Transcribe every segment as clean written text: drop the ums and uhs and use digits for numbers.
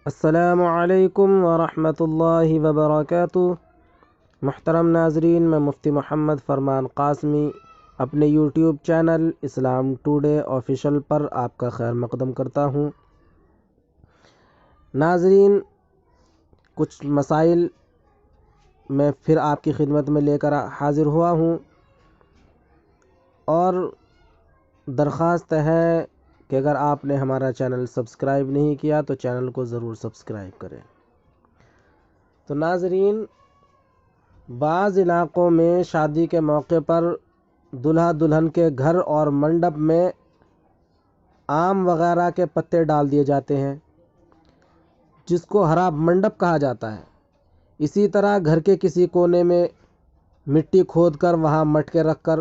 السلام علیکم ورحمۃ اللہ وبرکاتہ۔ محترم ناظرین، میں مفتی محمد فرمان قاسمی اپنے یوٹیوب چینل اسلام ٹوڈے آفیشل پر آپ کا خیر مقدم کرتا ہوں۔ ناظرین، کچھ مسائل میں پھر آپ کی خدمت میں لے کر حاضر ہوا ہوں، اور درخواست ہے کہ اگر آپ نے ہمارا چینل سبسکرائب نہیں کیا تو چینل کو ضرور سبسکرائب کریں۔ تو ناظرین، بعض علاقوں میں شادی کے موقع پر دلہا دلہن کے گھر اور منڈپ میں آم وغیرہ کے پتے ڈال دیے جاتے ہیں، جس کو ہرا منڈپ کہا جاتا ہے۔ اسی طرح گھر کے کسی کونے میں مٹی کھود کر وہاں مٹکے رکھ کر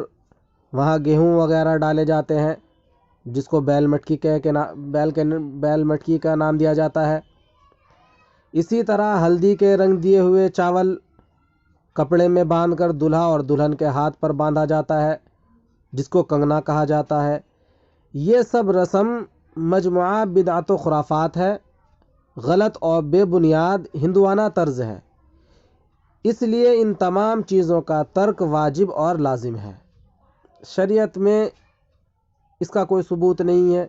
وہاں گیہوں وغیرہ ڈالے جاتے ہیں، جس کو بیل مٹکی کا نام دیا جاتا ہے۔ اسی طرح ہلدی کے رنگ دیے ہوئے چاول کپڑے میں باندھ کر دلہا اور دلہن کے ہاتھ پر باندھا جاتا ہے، جس کو کنگنا کہا جاتا ہے۔ یہ سب رسم مجموعہ بدعت و خرافات ہے، غلط اور بے بنیاد ہندوانہ طرز ہے، اس لیے ان تمام چیزوں کا ترک واجب اور لازم ہے۔ شریعت میں اس کا کوئی ثبوت نہیں ہے۔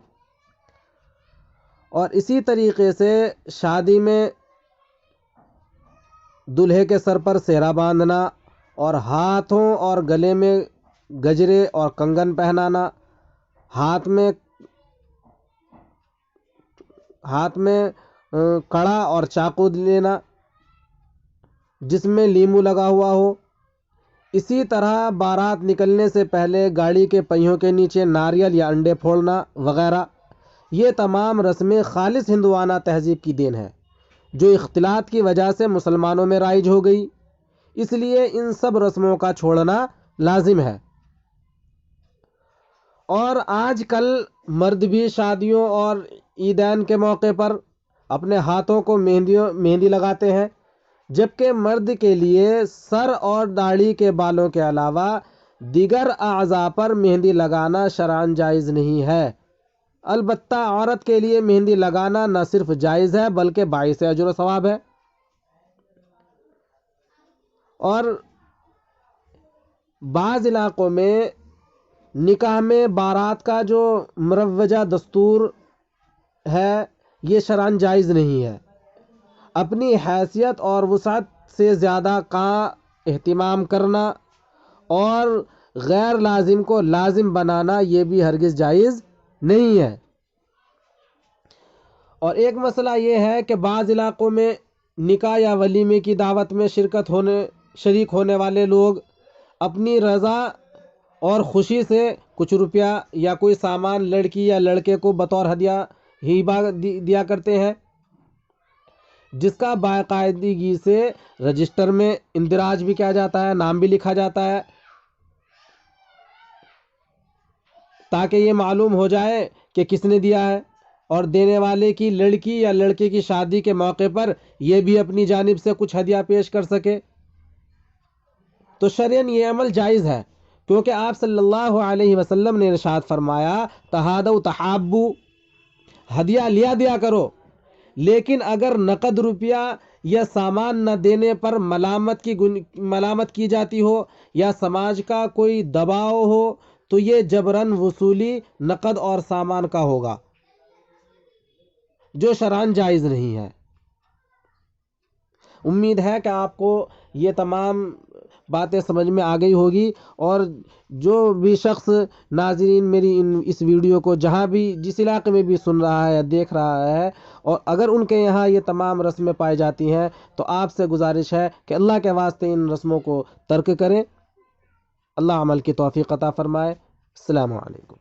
اور اسی طریقے سے شادی میں دلہے کے سر پر سہرا باندھنا اور ہاتھوں اور گلے میں گجرے اور کنگن پہنانا، ہاتھ میں کڑا اور چاقو لینا جس میں لیمو لگا ہوا ہو، اسی طرح بارات نکلنے سے پہلے گاڑی کے پہیوں کے نیچے ناریل یا انڈے پھوڑنا وغیرہ، یہ تمام رسمیں خالص ہندوانہ تہذیب کی دین ہے، جو اختلاط کی وجہ سے مسلمانوں میں رائج ہو گئی۔ اس لیے ان سب رسموں کا چھوڑنا لازم ہے۔ اور آج کل مرد بھی شادیوں اور عیدین کے موقع پر اپنے ہاتھوں کو مہندی لگاتے ہیں، جبکہ مرد کے لیے سر اور داڑھی کے بالوں کے علاوہ دیگر اعضاء پر مہندی لگانا شرعاً جائز نہیں ہے۔ البتہ عورت کے لیے مہندی لگانا نہ صرف جائز ہے بلکہ باعث اجر و ثواب ہے۔ اور بعض علاقوں میں نکاح میں بارات کا جو مروجہ دستور ہے، یہ شرعاً جائز نہیں ہے۔ اپنی حیثیت اور وسعت سے زیادہ کا اہتمام کرنا اور غیر لازم کو لازم بنانا، یہ بھی ہرگز جائز نہیں ہے۔ اور ایک مسئلہ یہ ہے کہ بعض علاقوں میں نکاح یا ولیمے کی دعوت میں شریک ہونے والے لوگ اپنی رضا اور خوشی سے کچھ روپیہ یا کوئی سامان لڑکی یا لڑکے کو بطور ہدیہ ہبہ دیا کرتے ہیں، جس کا باقاعدگی سے رجسٹر میں اندراج بھی کیا جاتا ہے، نام بھی لکھا جاتا ہے، تاکہ یہ معلوم ہو جائے کہ کس نے دیا ہے، اور دینے والے کی لڑکی یا لڑکے کی شادی کے موقع پر یہ بھی اپنی جانب سے کچھ ہدیہ پیش کر سکے۔ تو شرعاً یہ عمل جائز ہے، کیونکہ آپ صلی اللہ علیہ وسلم نے ارشاد فرمایا، تہادوا تحابوا، ہدیہ لیا دیا کرو، لیکن اگر نقد روپیہ یا سامان نہ دینے پر ملامت کی جاتی ہو یا سماج کا کوئی دباؤ ہو تو یہ جبراً وصولی نقد اور سامان کا ہوگا، جو شرعاً جائز نہیں ہے۔ امید ہے کہ آپ کو یہ تمام باتیں سمجھ میں آ گئی ہوگی، اور جو بھی شخص ناظرین میری اس ویڈیو کو جہاں بھی جس علاقے میں بھی سن رہا ہے یا دیکھ رہا ہے، اور اگر ان کے یہاں یہ تمام رسمیں پائی جاتی ہیں تو آپ سے گزارش ہے کہ اللہ کے واسطے ان رسموں کو ترک کریں۔ اللہ عمل کی توفیق عطا فرمائے۔ السلام علیکم۔